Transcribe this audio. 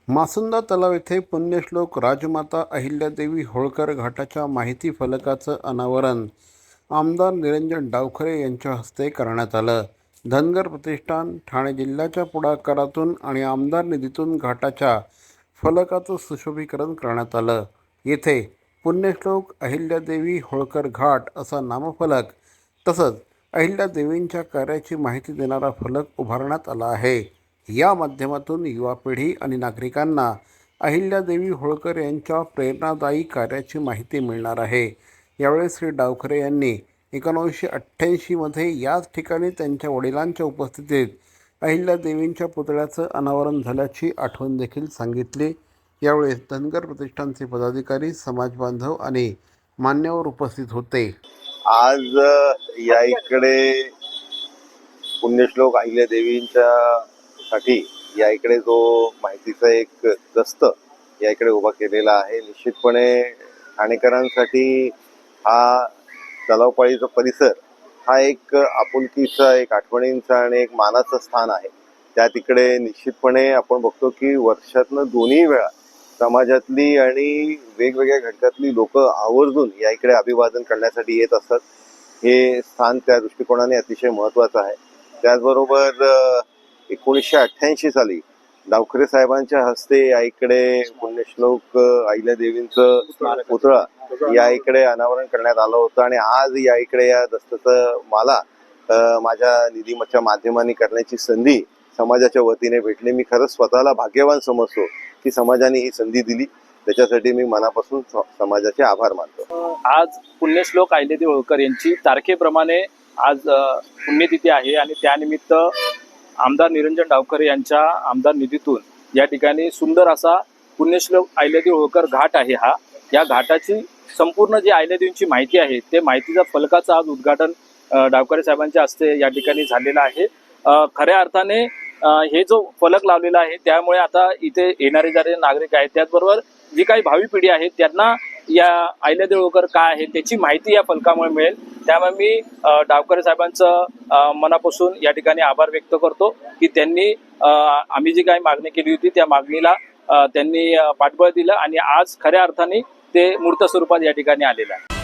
मासुंदा तलाव येथे पुण्यश्लोक राजमाता अहिल्यादेवी होळकर घाटाच्या माहिती फलकाचं अनावरण आमदार निरंजन डावखरे यांच्या हस्ते करण्यात आलं. धनगर प्रतिष्ठान ठाणे जिल्ह्याच्या पुढाकारातून आणि आमदार निधीतून घाटाच्या फलकाचं सुशोभीकरण करण्यात आलं. येथे पुण्यश्लोक अहिल्यादेवी होळकर घाट असा नामफलक तसंच अहिल्यादेवींच्या कार्याची माहिती देणारा फलक उभारण्यात आला आहे. या माध्यमातून युवा पिढी आणि नागरिकांना अहिल्यादेवी होळकर यांच्या प्रेरणादायी कार्याची माहिती मिळणार आहे. यावेळी श्री डावखरे यांनी 1988मध्ये याच ठिकाणी त्यांच्या वडिलांच्या उपस्थितीत अहिल्यादेवींच्या पुतळ्याचं अनावरण झाल्याची आठवण देखील सांगितली. यावेळी धनगर प्रतिष्ठानचे पदाधिकारी, समाजबांधव आणि मान्यवर उपस्थित होते. आज या इकडे पुण्यश्लोक अहिल्यादेवींच्या साठी या इकडे जो माहितीचा एक गस्त या इकडे उभा केलेला आहे. निश्चितपणे ठाणेकरांसाठी हा तलावपाळीचा परिसर हा एक आपुलकीचा, एक आठवणींचा आणि एक मानाचं स्थान आहे. त्या तिकडे निश्चितपणे आपण बघतो की वर्षातनं दोन्ही वेळा समाजातली आणि वेगवेगळ्या घटकातली लोक आवर्जून या इकडे अभिवादन करण्यासाठी येत असतात. हे स्थान त्या दृष्टिकोनाने अतिशय महत्त्वाचं आहे. त्याचबरोबर 1988 साली डावखरे साहेबांच्या हस्ते या इकडे पुण्यश्लोक अहिल्यादेवींचं पुतळा या इकडे अनावरण करण्यात आलं होतं आणि आज या इकडे या दस्ताचं मला माझ्या निधीच्या माध्यमाने करण्याची संधी समाजाच्या वतीने भेटली. मी खरंच स्वतःला भाग्यवान समजतो की समाजाने ही संधी दिली. त्याच्यासाठी मी मनापासून समाजाचे आभार मानतो. आज पुण्यश्लोक अहिल्यादेवी होळकर यांची तारखेप्रमाणे आज पुण्यतिथी आहे आणि त्यानिमित्त आमदार निरंजन डावखरे यांच्या आमदार निधीतून या ठिकाणी सुंदर असा पुण्यश्लोक अहिल्यादेवी होळकर घाट आहे. या घाटाची संपूर्ण जी अहिल्यादेवींची माहिती आहे ते माहितीचा फलकाचं आज उद्घाटन डावखरे साहेबांच्या हस्ते या ठिकाणी झालेलं आहे. खऱ्या अर्थाने हे जो फलक लावलेला आहे त्यामुळे आता इथे येणारे जे नागरिक आहेत त्याचबरोबर जी काही भावी पिढी आहे त्यांना या अहिल्यादेवी होळकर काय आहे त्याची माहिती या फलकामुळे मिळेल. त्यामुळे मी डावखरे साहेबांचं मनापासून या ठिकाणी आभार व्यक्त करतो की त्यांनी आम्ही जी काही मागणी केली होती त्या मागणीला त्यांनी पाठबळ दिलं आणि आज खऱ्या अर्थाने ते मूर्त स्वरूपात या ठिकाणी आलेलं आहे.